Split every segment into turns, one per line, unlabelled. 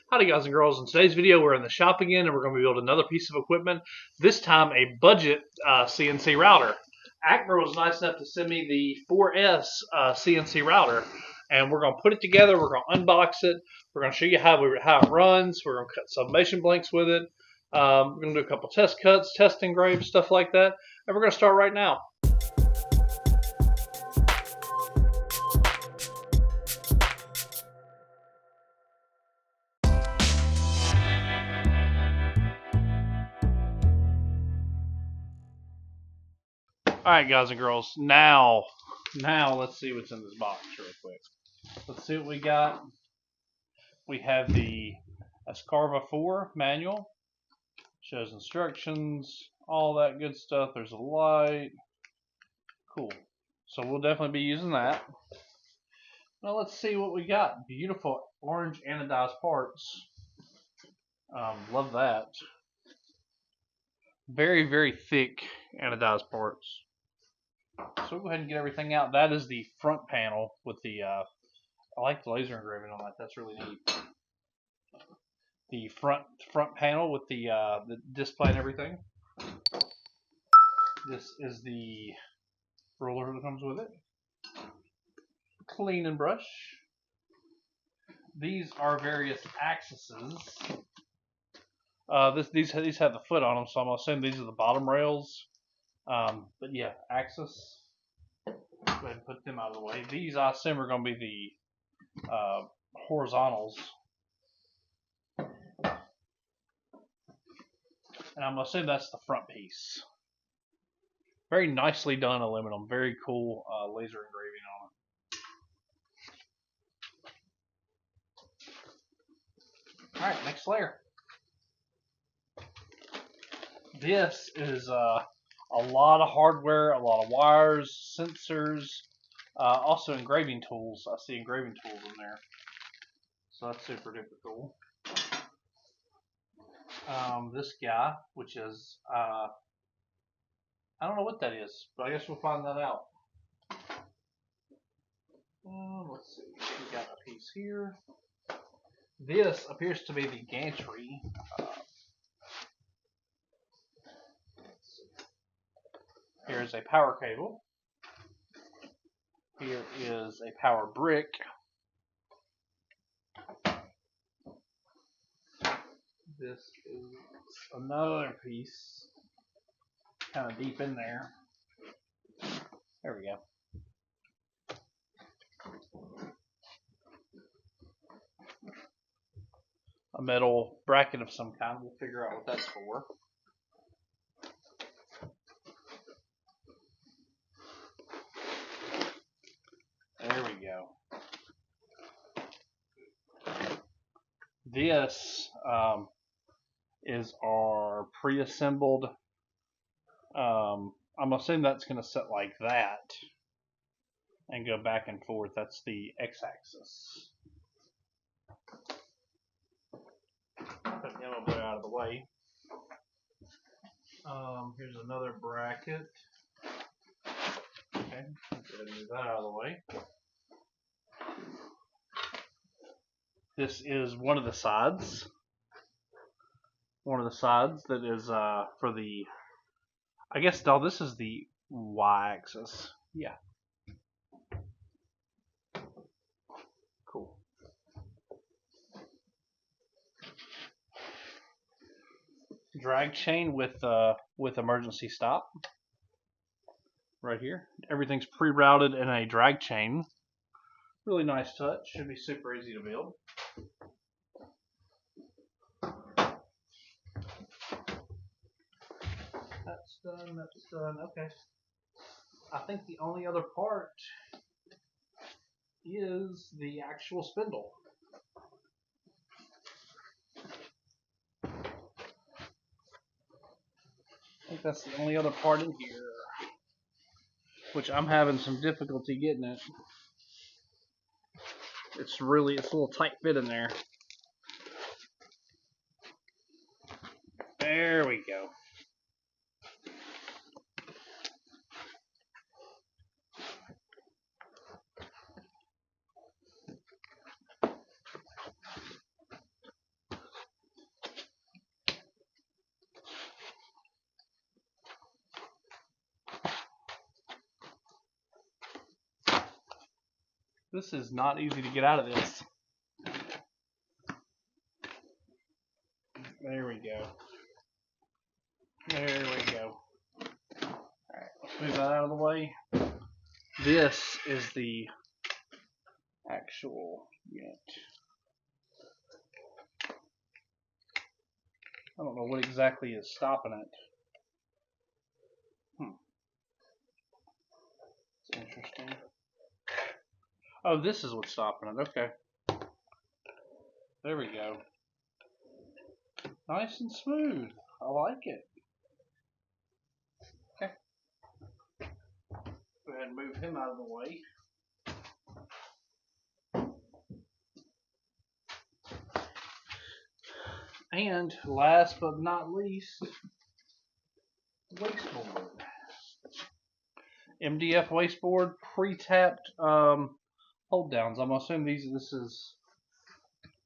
Howdy guys and girls, in today's video we're in the shop again and we're going to build another piece of equipment, this time a budget CNC router. ACMER was nice enough to send me the 4S CNC router and we're going to put it together, we're going to unbox it, we're going to show you how it runs, we're going to cut summation blanks with it, we're going to do a couple test cuts, test engraves, stuff like that, and we're going to start right now. Alright guys and girls, now let's see what's in this box real quick. Let's see what we got. We have the ASCARVA 4 manual. Shows instructions, all that good stuff. There's a light. Cool. So we'll definitely be using that. Now let's see what we got. Beautiful orange anodized parts. Love that. Very, very thick anodized parts. So we'll go ahead and get everything out. That is the front panel with the, I like the laser engraving on that. That's really neat. The front panel with the display and everything. This is the roller that comes with it. Clean and brush. These are various axes. These have the foot on them, so I'm assuming these are the bottom rails. But yeah, axis. Go ahead and put them out of the way. These I assume are going to be the horizontals. And I'm assuming that's the front piece. Very nicely done aluminum. Very cool laser engraving on it. Alright, next layer. This is a lot of hardware, a lot of wires, sensors, also engraving tools. I see engraving tools in there. So that's super duper cool. This guy, which is, I don't know what that is, but I guess we'll find that out. Let's see, we got a piece here. This appears to be the gantry. Here's a power cable. Here is a power brick. This is another piece, kind of deep in there. There we go. A metal bracket of some kind. We'll figure out what that's for. There we go. This is our pre-assembled. I'm assuming that's going to set like that and go back and forth. That's the x-axis. Put him a bit out of the way. Here's another bracket. Okay, go ahead and move that out of the way. This is one of the sides. One of the sides that is for the, I guess, no, this is the y-axis. Yeah. Cool. Drag chain with emergency stop. Right here. Everything's pre-routed in a drag chain. Really nice touch. Should be super easy to build. That's done. That's done. Okay. I think the only other part is the actual spindle. I think that's the only other part in here, which I'm having some difficulty getting it. It's a little tight fit in there. There we go. This is not easy to get out of this. There we go. There we go. Alright, let's move that out of the way. This is the actual unit. I don't know what exactly is stopping it. It's interesting. Oh, this is what's stopping it. Okay. There we go. Nice and smooth. I like it. Okay. Go ahead and move him out of the way. And last but not least, wasteboard. MDF wasteboard, pre-tapped hold downs. I'm assuming this is,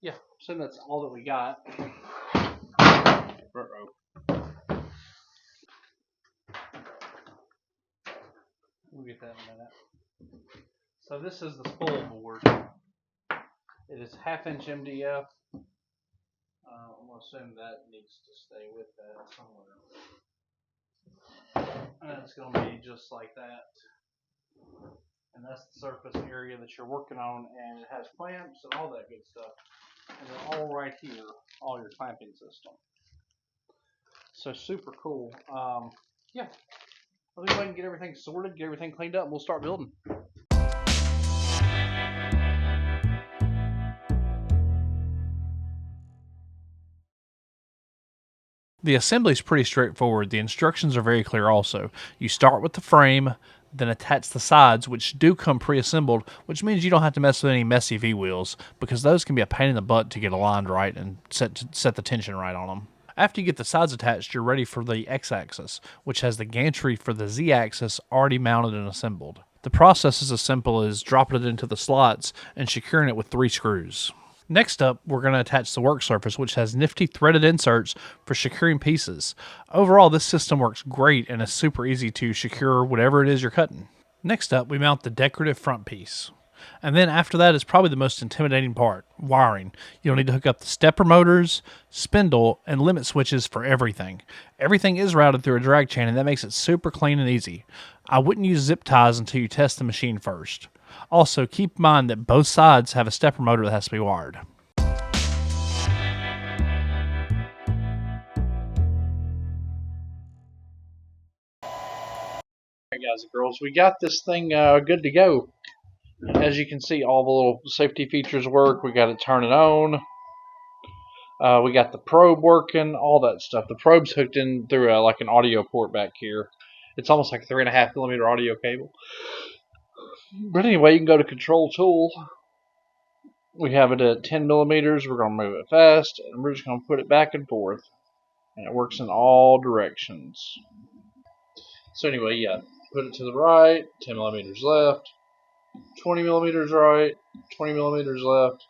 yeah, assume that's all that we got. We'll get that in a minute. So this is the spool board. It is 1/2 inch MDF. I'm going to assume that needs to stay with that somewhere. And it's going to be just like that. And that's the surface area that you're working on, and it has clamps and all that good stuff. And they're all right here, all your clamping system. So super cool. Yeah. I think I can get everything sorted, get everything cleaned up, and we'll start building. The assembly is pretty straightforward. The instructions are very clear also. You start with the frame, then attach the sides, which do come pre-assembled, which means you don't have to mess with any messy V-wheels, because those can be a pain in the butt to get aligned right and set the tension right on them. After you get the sides attached, you're ready for the X-axis, which has the gantry for the Z-axis already mounted and assembled. The process is as simple as dropping it into the slots and securing it with 3 screws. Next up, we're going to attach the work surface, which has nifty threaded inserts for securing pieces. Overall, this system works great and is super easy to secure whatever it is you're cutting. Next up, we mount the decorative front piece. And then after that is probably the most intimidating part, wiring. You'll need to hook up the stepper motors, spindle, and limit switches for everything. Everything is routed through a drag chain, and that makes it super clean and easy. I wouldn't use zip ties until you test the machine first. Also, keep in mind that both sides have a stepper motor that has to be wired. Alright guys and girls, we got this thing good to go. As you can see, all the little safety features work. We got it turning on. We got the probe working, all that stuff. The probe's hooked in through like an audio port back here. It's almost like a 3.5 millimeter audio cable. But anyway, you can go to Control Tool. We have it at 10 millimeters. We're going to move it fast, and we're just going to put it back and forth. And it works in all directions. So anyway, yeah, put it to the right, 10 millimeters left, 20 millimeters right, 20 millimeters left.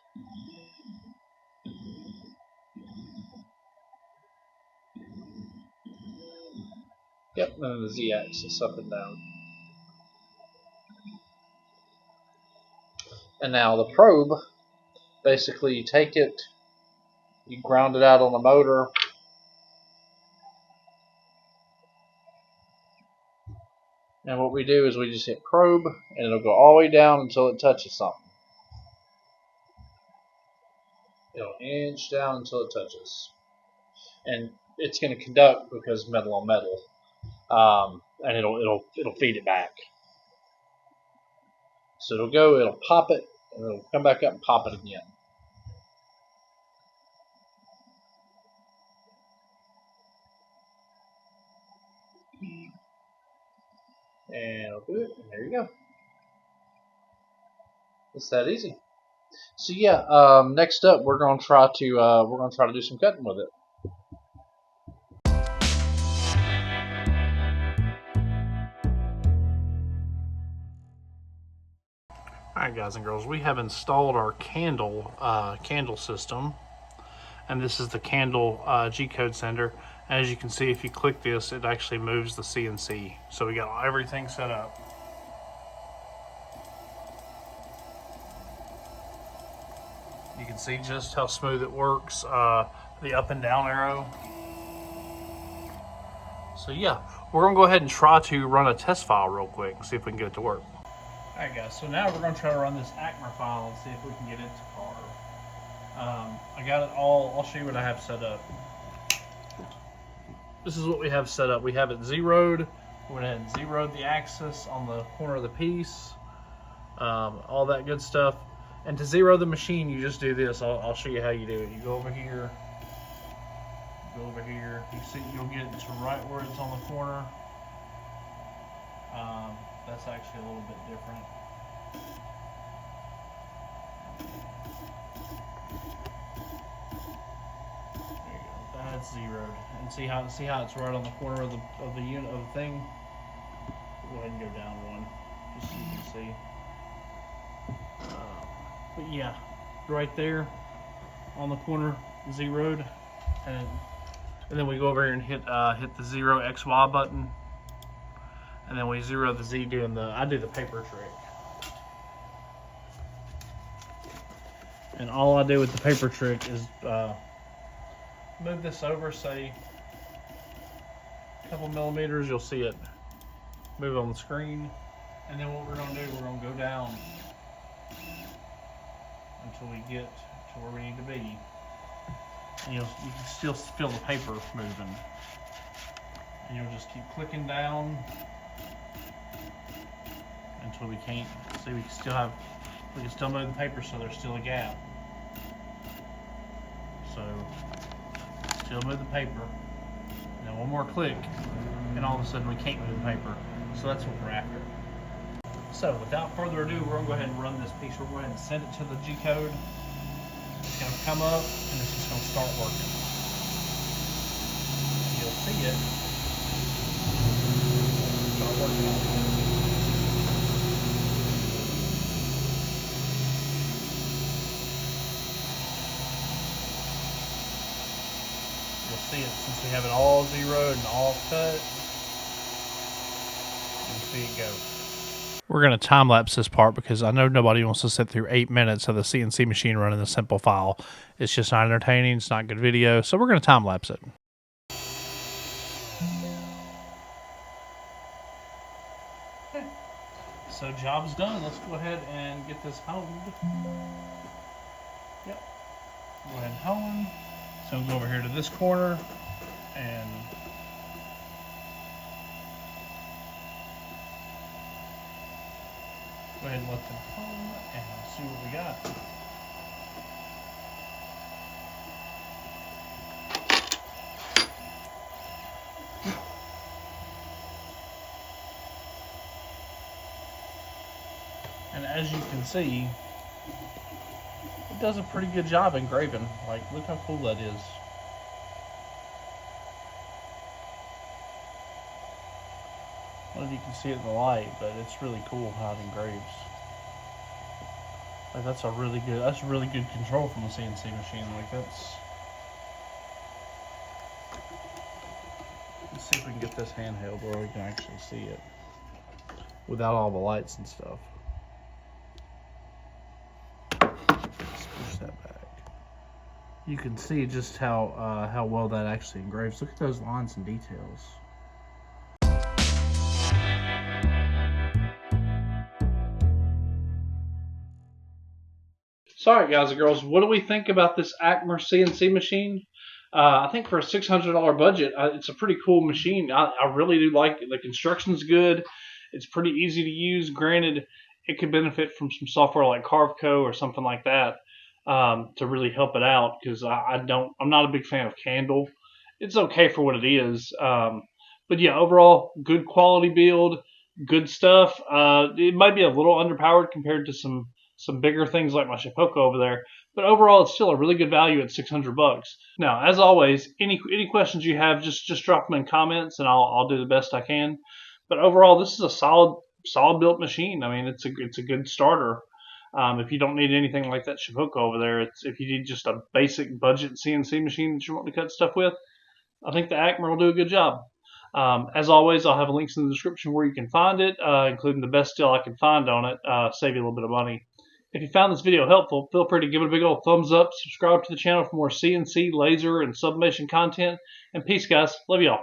Yep, and then the Z-axis up and down. And now the probe, basically you take it, you ground it out on the motor, and what we do is we just hit probe, and it'll go all the way down until it touches something. It'll inch down until it touches. And it's going to conduct because metal on metal. And it'll feed it back. So it'll pop it, and it'll come back up and pop it again. And it'll do it, and there you go. It's that easy. So yeah, next up we're gonna try to do some cutting with it. Alright guys and girls, we have installed our candle system, and this is the candle G-code sender. As you can see, if you click this, it actually moves the CNC. So we got everything set up. can see just how smooth it works, the up and down arrow. So yeah, we're gonna go ahead and try to run a test file real quick, see if we can get it to work. Alright guys, so now we're gonna try to run this ACMER file and see if we can get it to carve. I got it all, I'll show you what I have set up. This is what we have set up. We have it zeroed. We went ahead and zeroed the axis on the corner of the piece. All that good stuff. And to zero the machine, you just do this. I'll show you how you do it. You go over here. Go over here. You see, you'll get it to right where it's on the corner. That's actually a little bit different. There you go. That's zeroed. And see how it's right on the corner of the unit of the thing. Go ahead and go down one, just so you can see. But yeah, right there on the corner, zeroed, and then we go over here and hit the 0 XY button, and then we zero the Z doing I do the paper trick. And all I do with the paper trick is move this over, say a couple millimeters, you'll see it move on the screen. And then what we're going to do, we're going to go down until we get to where we need to be. And you can still feel the paper moving. And you'll just keep clicking down until we can't. See, we can still move the paper, so there's still a gap. So, still move the paper. And then one more click, and all of a sudden we can't move the paper. So that's what we're after. So without further ado, we're going to go ahead and run this piece. We're going to go ahead and send it to the G code. It's going to come up and it's just going to start working. You'll see it start working on it. You'll see it since we have it all zeroed and all cut. You'll see it go. We're going to time lapse this part because I know nobody wants to sit through 8 minutes of the CNC machine running a simple file. It's just not entertaining. It's not good video. So we're going to time lapse it. Okay. So job's done. Let's go ahead and get this honed. Yep. Go ahead and hone. So we'll go over here to this corner and go ahead and let them home and see what we got. And as you can see, it does a pretty good job engraving. Like, look how cool that is. I don't know if you can see it in the light, but it's really cool how it engraves. Like, that's really good control from the CNC machine. Like, let's see if we can get this handheld where we can actually see it without all the lights and stuff. Let's push that back. You can see just how well that actually engraves. Look at those lines and details. Sorry guys and girls, what do we think about this ACMER CNC machine? I think for a $600 budget, it's a pretty cool machine. I really do like it. The construction's good. It's pretty easy to use. Granted, it could benefit from some software like Carveco or something like that to really help it out, because I'm not a big fan of Candle. It's okay for what it is. But yeah, overall, good quality build, good stuff. It might be a little underpowered compared to some bigger things like my Shapeoko over there, but overall it's still a really good value at $600. Now, as always, any questions you have, just drop them in comments and I'll do the best I can. But overall, this is a solid built machine. I mean, it's a good starter. If you don't need anything like that Shapeoko over there, if you need just a basic budget CNC machine that you want to cut stuff with, I think the ACMER will do a good job. As always, I'll have links in the description where you can find it, including the best deal I can find on it, save you a little bit of money. If you found this video helpful, feel free to give it a big old thumbs up, subscribe to the channel for more CNC, laser, and sublimation content, and peace, guys. Love y'all.